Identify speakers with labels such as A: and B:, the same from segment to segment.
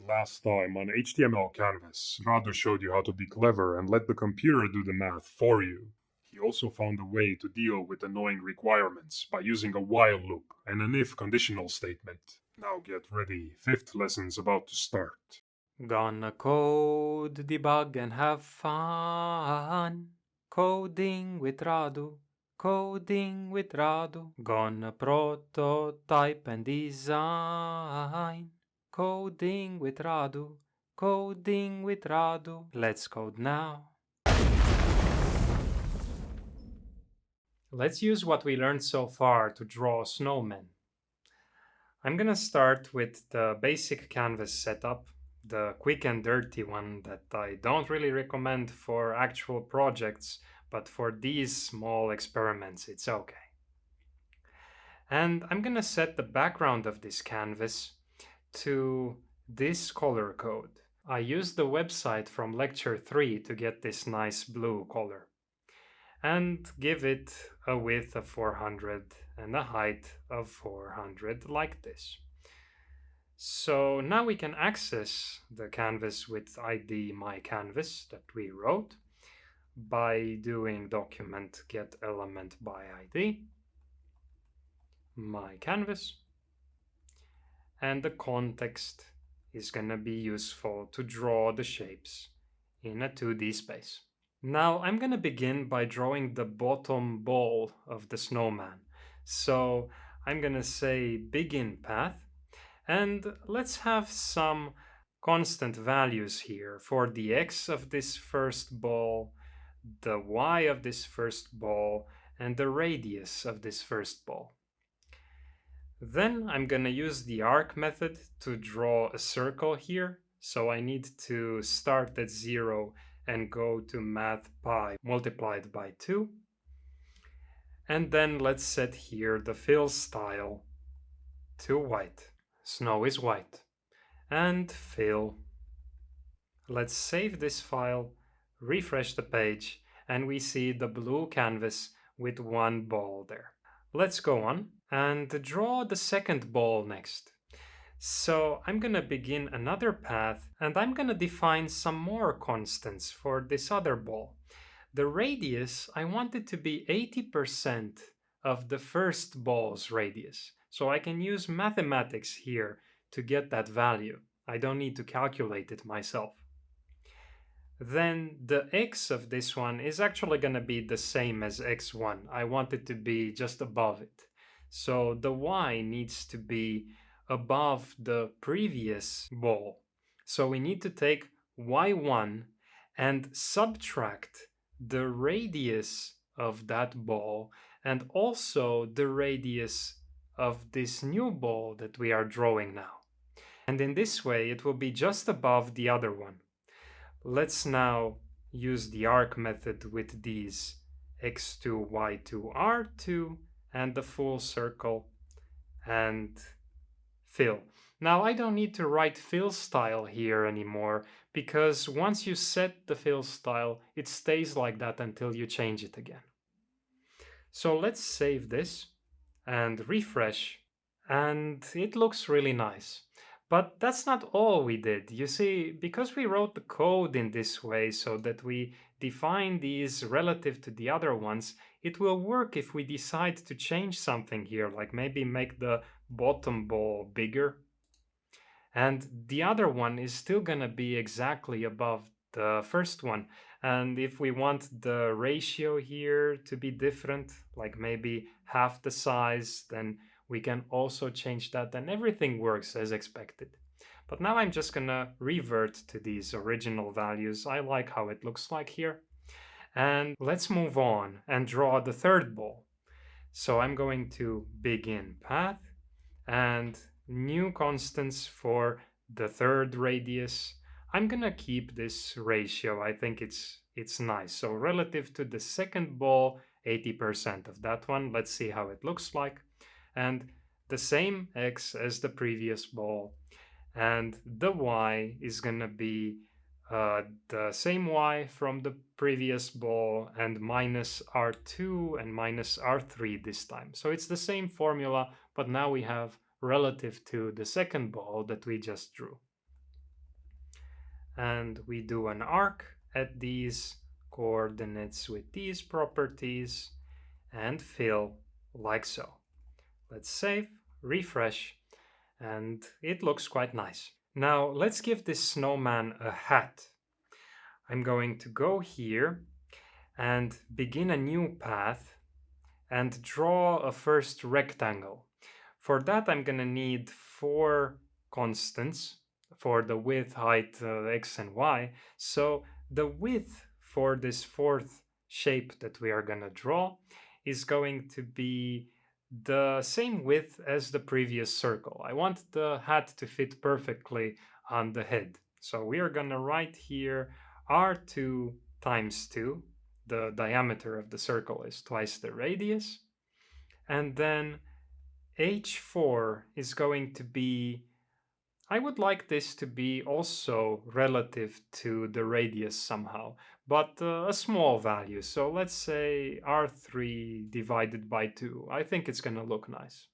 A: Last time on HTML Canvas, Radu showed you how to be clever and let the computer do the math for you. He also found a way to deal with annoying requirements by using a while loop and an if conditional statement. Now get ready, fifth lesson's about to start.
B: Gonna code, debug, and have fun. Coding with Radu. Coding with Radu. Gonna prototype and design. Coding with Radu. Coding with Radu. Let's code now. Let's use what we learned so far to draw snowmen. I'm gonna start with the basic canvas setup, the quick and dirty one that I don't really recommend for actual projects, but for these small experiments, it's okay. And I'm gonna set the background of this canvas to this color code. I used the website from lecture 3 to get this nice blue color and give it a width of 400 and a height of 400 like this. So now we can access the canvas with ID myCanvas that we wrote by doing document get element by ID myCanvas, and the context is going to be useful to draw the shapes in a 2D space. Now I'm going to begin by drawing the bottom ball of the snowman. So I'm going to say begin path, and let's have some constant values here for the x of this first ball, the y of this first ball, and the radius of this first ball. Then I'm going to use the arc method to draw a circle here. So I need to start at 0 and go to math pi multiplied by 2. And then let's set here the fill style to white. Snow is white. And fill. Let's save this file, refresh the page, and we see the blue canvas with one ball there. Let's go on and draw the second ball next. So I'm going to begin another path, and I'm going to define some more constants for this other ball. The radius, I want it to be 80% of the first ball's radius. So I can use mathematics here to get that value. I don't need to calculate it myself. Then the x of this one is actually going to be the same as x1. I want it to be just above it. So the y needs to be above the previous ball. So we need to take y1 and subtract the radius of that ball and also the radius of this new ball that we are drawing now. And in this way, it will be just above the other one. Let's now use the arc method with these x2, y2, r2 and the full circle and fill. Now I don't need to write fill style here anymore because once you set the fill style, it stays like that until you change it again. So let's save this and refresh, and it looks really nice. But that's not all we did. You see, because we wrote the code in this way so that we define these relative to the other ones, it will work if we decide to change something here, like maybe make the bottom ball bigger. And the other one is still going to be exactly above the first one. And if we want the ratio here to be different, like maybe half the size, then we can also change that, and everything works as expected. But now I'm just gonna revert to these original values. I like how it looks like here. And let's move on and draw the third ball. So I'm going to begin path and new constants for the third radius. I'm gonna keep this ratio. I think it's nice. So relative to the second ball, 80% of that one. Let's see how it looks like. And the same x as the previous ball, and the y is gonna be the same y from the previous ball and minus r2 and minus r3 this time. So it's the same formula, but now we have relative to the second ball that we just drew. and we do an arc at these coordinates with these properties and fill like so. Let's save, refresh, and it looks quite nice. Now let's give this snowman a hat. I'm going to go here and begin a new path and draw a first rectangle. For that, I'm going to need 4 constants for the width, height, x and y. So the width for this fourth shape that we are going to draw is going to be the same width as the previous circle. I want the hat to fit perfectly on the head. So we are going to write here r2 times 2. The diameter of the circle is twice the radius. And then h4 is going to be, I would like this to be also relative to the radius somehow, but a small value. So let's say r3 divided by 2. I think it's going to look nice.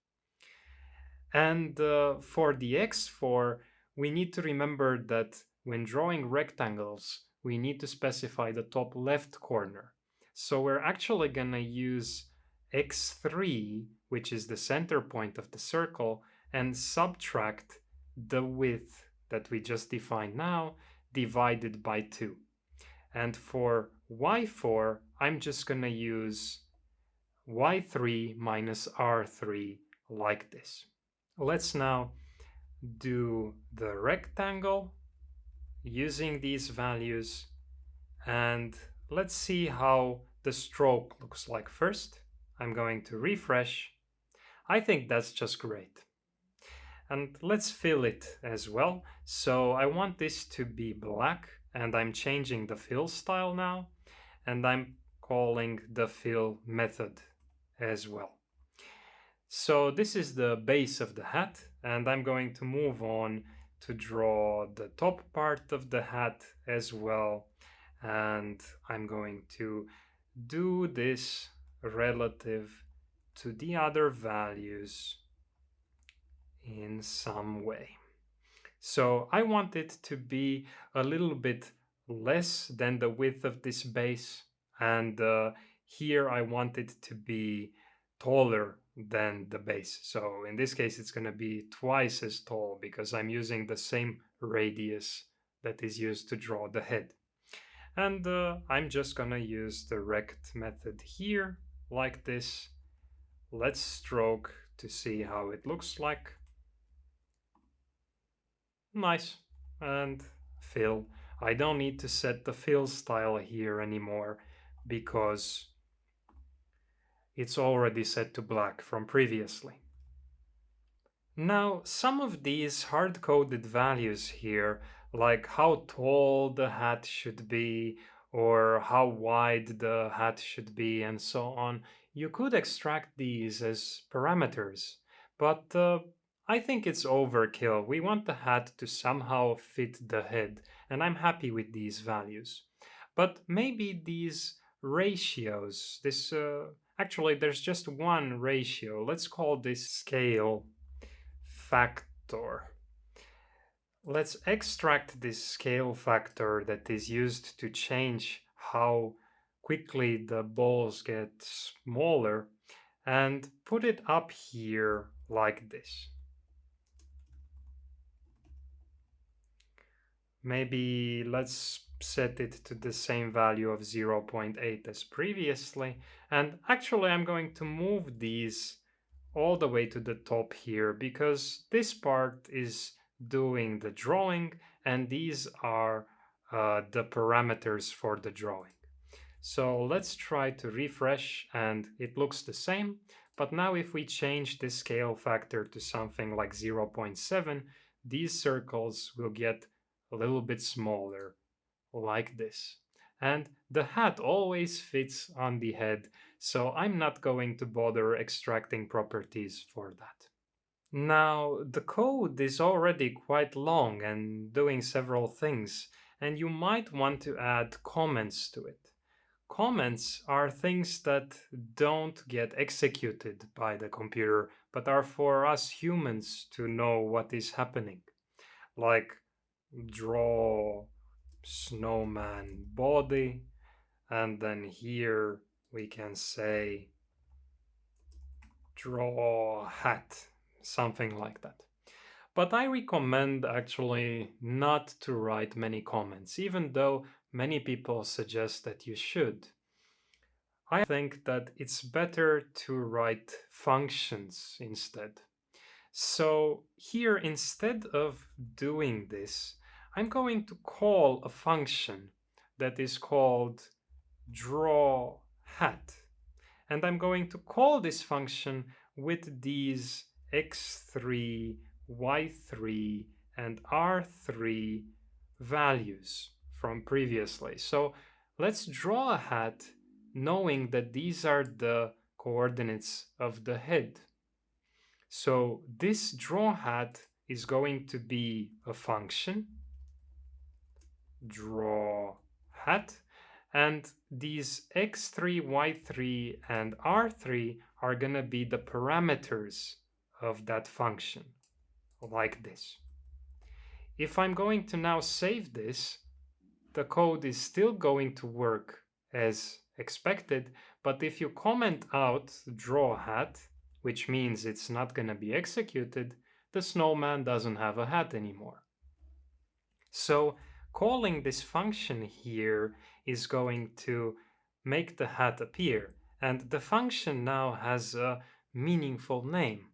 B: And for the x4, we need to remember that when drawing rectangles, we need to specify the top left corner. So we're actually going to use x3, which is the center point of the circle, and subtract the width that we just defined now divided by 2. And for y4, I'm just going to use y3 minus r3 like this. Let's now do the rectangle using these values, and let's see how the stroke looks like first. I'm going to refresh. I think that's just great. And let's fill it as well. So I want this to be black, and I'm changing the fill style now, and I'm calling the fill method as well. So this is the base of the hat, and I'm going to move on to draw the top part of the hat as well. And I'm going to do this relative to the other values in some way. So I want it to be a little bit less than the width of this base, and here I want it to be taller than the base. So in this case, it's going to be twice as tall because I'm using the same radius that is used to draw the head. And I'm just going to use the rect method here like this. Let's stroke to see how it looks like. Nice. And fill. I don't need to set the fill style here anymore because it's already set to black from previously. Now, some of these hard-coded values here, like how tall the hat should be, or how wide the hat should be, and so on, you could extract these as parameters. But I think it's overkill. We want the hat to somehow fit the head, and I'm happy with these values. But maybe these ratios, actually, there's just one ratio. Let's call this scale factor. Let's extract this scale factor that is used to change how quickly the balls get smaller and put it up here like this. Maybe let's set it to the same value of 0.8 as previously. And actually, I'm going to move these all the way to the top here because this part is doing the drawing and these are the parameters for the drawing. So let's try to refresh and it looks the same. But now if we change the scale factor to something like 0.7, these circles will get a little bit smaller like this. And the hat always fits on the head, so I'm not going to bother extracting properties for that. Now, the code is already quite long and doing several things, and you might want to add comments to it. Comments are things that don't get executed by the computer, but are for us humans to know what is happening. Like draw snowman body, and then here we can say draw hat, something like that. But I recommend actually not to write many comments, even though many people suggest that you should. I think that it's better to write functions instead. So here, instead of doing this, I'm going to call a function that is called draw hat. And I'm going to call this function with these x3, y3, and r3 values from previously. So let's draw a hat knowing that these are the coordinates of the head. So this draw hat is going to be a function, draw hat, and these x3, y3, and r3 are going to be the parameters of that function, like this. If I'm going to now save this, the code is still going to work as expected, but if you comment out draw hat, which means it's not going to be executed, the snowman doesn't have a hat anymore. So calling this function here is going to make the hat appear, and the function now has a meaningful name.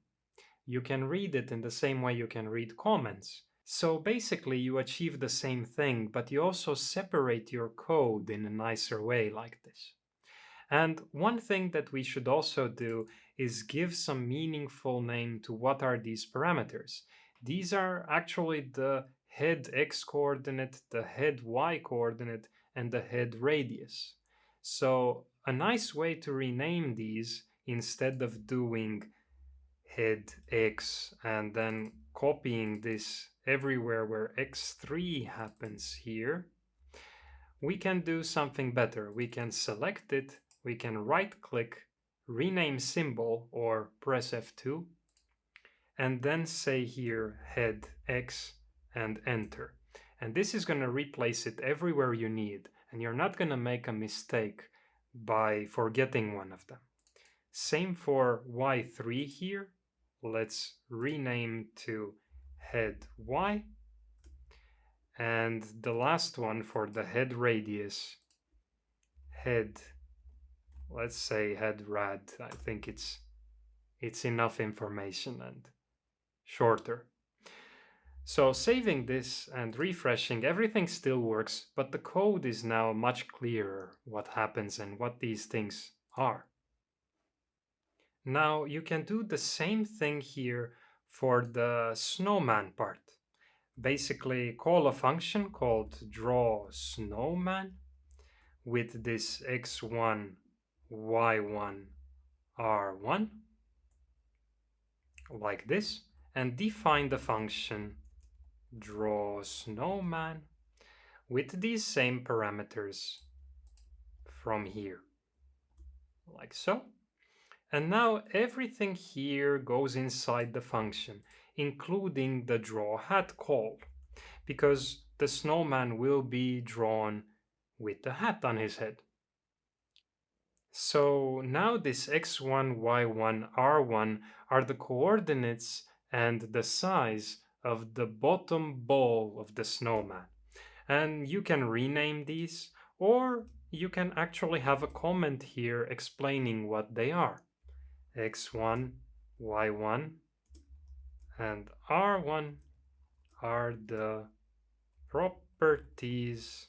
B: You can read it in the same way you can read comments. So basically you achieve the same thing, but you also separate your code in a nicer way like this. And one thing that we should also do is give some meaningful name to what are these parameters. These are actually the head x coordinate, the head y coordinate, and the head radius. So a nice way to rename these, instead of doing head x and then copying this everywhere where x3 happens here, we can do something better. We can select it, we can right click, rename symbol, or press F2, and then say here head x and enter. And this is going to replace it everywhere you need, and you're not going to make a mistake by forgetting one of them. Same for y3 here. Let's rename to head y. And the last one for the head radius, head, let's say head rad. I think it's enough information and shorter. So saving this and refreshing, everything still works, but the code is now much clearer what happens and what these things are. Now you can do the same thing here for the snowman part. Basically call a function called draw snowman with this x1, y1, r1, like this, and define the function draw snowman with these same parameters from here, like so. And now everything here goes inside the function, including the draw hat call, because the snowman will be drawn with the hat on his head. So now this x1, y1, r1 are the coordinates and the size of the bottom ball of the snowman. And you can rename these, or you can actually have a comment here explaining what they are. x1, y1, and r1 are the properties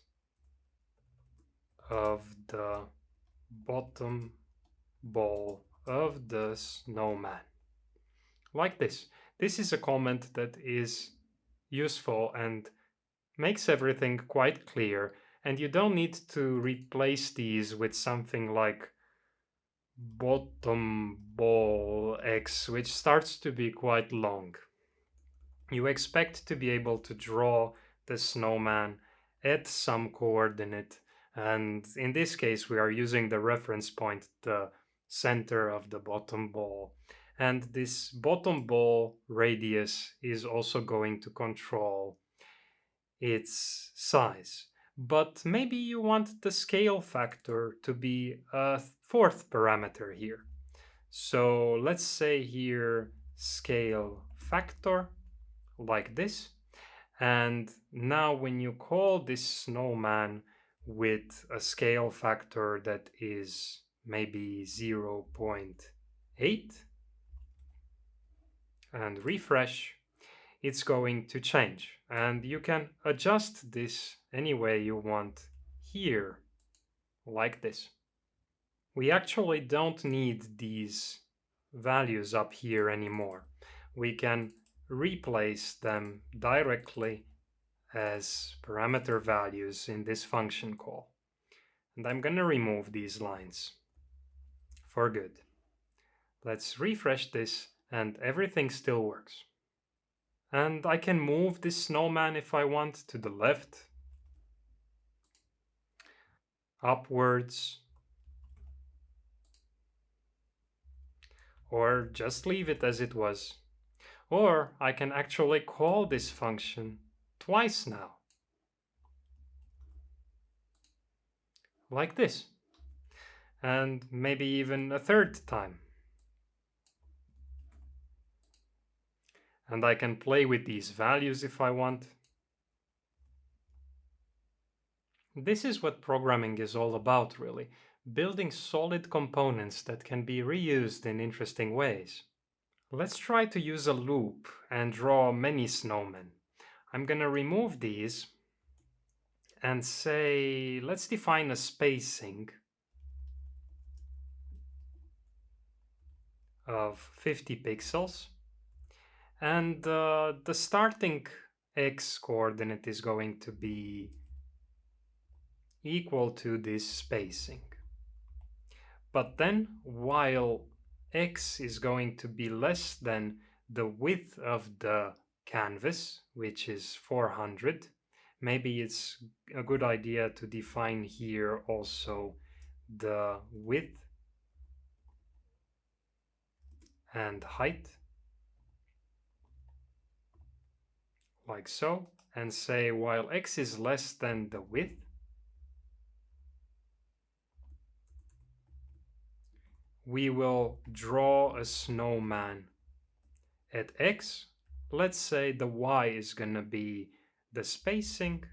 B: of the bottom ball of the snowman. Like this. This is a comment that is useful and makes everything quite clear, and you don't need to replace these with something like bottom ball x, which starts to be quite long. You expect to be able to draw the snowman at some coordinate, and in this case we are using the reference point, the center of the bottom ball, and this bottom ball radius is also going to control its size. But maybe you want the scale factor to be a fourth parameter here. So let's say here scale factor like this. And now when you call this snowman with a scale factor that is maybe 0.8 and refresh, it's going to change. And you can adjust this any way you want here, like this. We actually don't need these values up here anymore. We can replace them directly as parameter values in this function call. And I'm going to remove these lines for good. Let's refresh this and everything still works. And I can move this snowman if I want to the left, upwards, or just leave it as it was. Or I can actually call this function twice now, like this, and maybe even a third time. And I can play with these values if I want. This is what programming is all about, really. Building solid components that can be reused in interesting ways. Let's try to use a loop and draw many snowmen. I'm gonna remove these and say, let's define a spacing of 50 pixels. And the starting x coordinate is going to be equal to this spacing. But then, while x is going to be less than the width of the canvas, which is 400, maybe it's a good idea to define here also the width and height, like so, and say while x is less than the width, we will draw a snowman at x. Let's say the y is gonna be the spacing,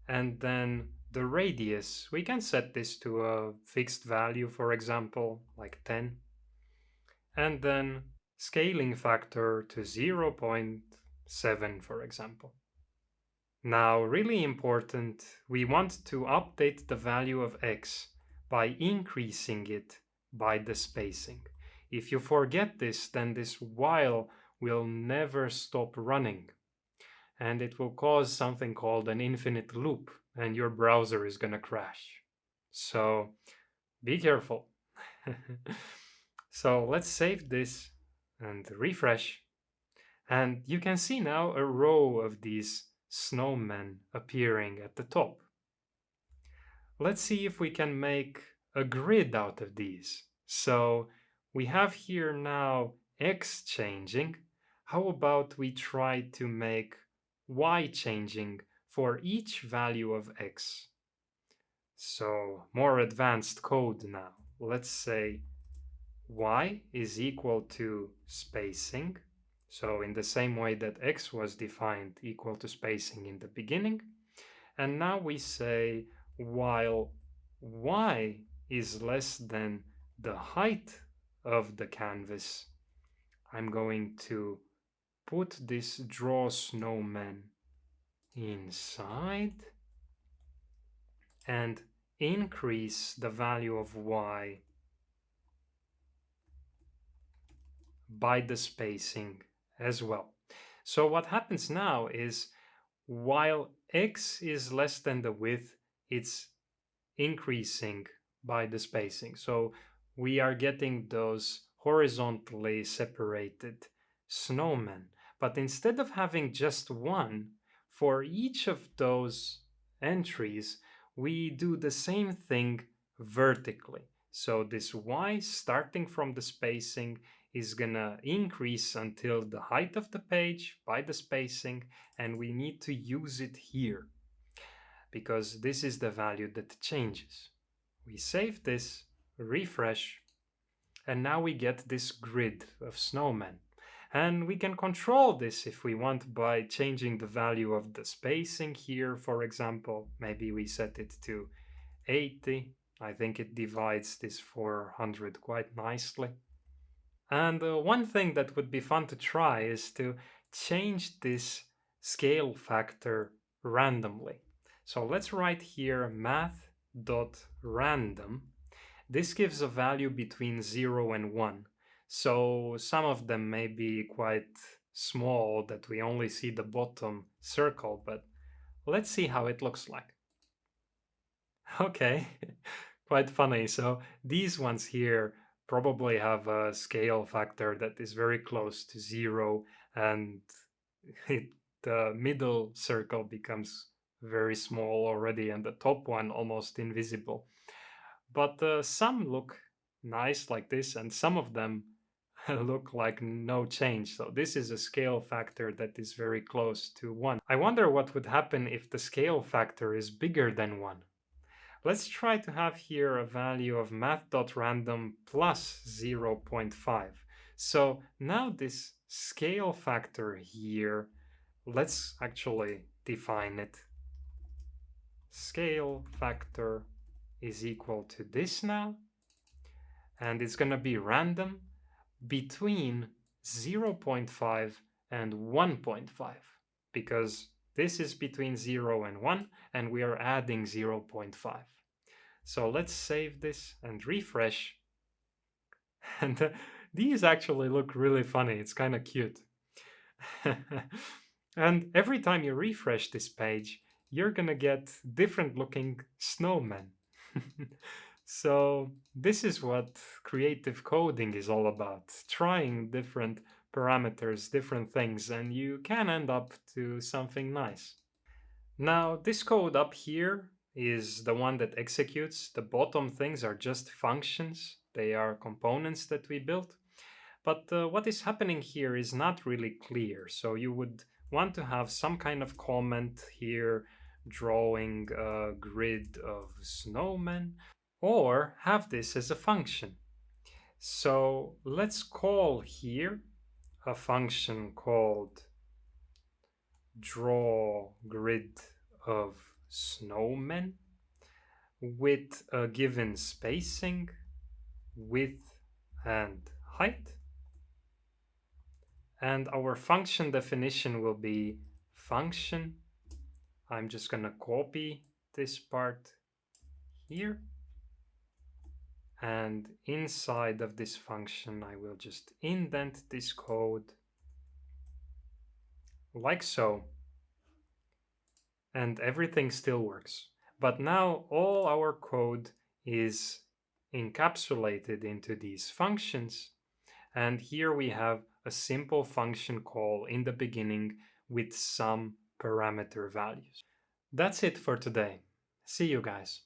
B: and then the radius, we can set this to a fixed value, for example, like 10, and then scaling factor to 0.7, for example. Now, really important, we want to update the value of x by increasing it by the spacing. If you forget this, then this while will never stop running, and it will cause something called an infinite loop, and your browser is gonna crash. So be careful. So let's save this and refresh. And you can see now a row of these snowmen appearing at the top. Let's see if we can make a grid out of these. So we have here now x changing. How about we try to make y changing for each value of x? So more advanced code now. Let's say y is equal to spacing. So in the same way that x was defined equal to spacing in the beginning. And now we say while y is less than the height of the canvas, I'm going to put this draw snowman inside and increase the value of y by the spacing as well. So what happens now is while x is less than the width, it's increasing by the spacing. So we are getting those horizontally separated snowmen. But instead of having just one, for each of those entries, we do the same thing vertically. So this y starting from the spacing is gonna increase until the height of the page by the spacing, and we need to use it here. because this is the value that changes. We save this, refresh, and now we get this grid of snowmen. And we can control this if we want by changing the value of the spacing here, for example. Maybe we set it to 80. I think it divides this 400 quite nicely. And one thing that would be fun to try is to change this scale factor randomly. So let's write here math.random. This gives a value between 0 and 1. So some of them may be quite small that we only see the bottom circle, but let's see how it looks like. Okay, quite funny. So these ones here probably have a scale factor that is very close to 0, and the middle circle becomes very small already and the top one almost invisible. But some look nice like this, and some of them look like no change. So this is a scale factor that is very close to 1. I wonder what would happen if the scale factor is bigger than 1. Let's try to have here a value of math.random plus 0.5. So now this scale factor here, let's actually define it. Scale factor is equal to this now, and it's going to be random between 0.5 and 1.5, because this is between 0 and 1, and we are adding 0.5. So let's save this and refresh. And these actually look really funny. It's kind of cute. And every time you refresh this page, you're gonna get different looking snowmen. So this is what creative coding is all about, trying different parameters, different things, and you can end up to something nice. Now, this code up here is the one that executes. The bottom things are just functions. They are components that we built. But what is happening here is not really clear. So you would want to have some kind of comment here, drawing a grid of snowmen, or have this as a function. So let's call here a function called draw grid of snowmen with a given spacing, width, and height. And our function definition will be function. I'm just going to copy this part here. And inside of this function, I will just indent this code like so. And everything still works. But now all our code is encapsulated into these functions. And here we have a simple function call in the beginning with some parameter values. That's it for today. See you guys.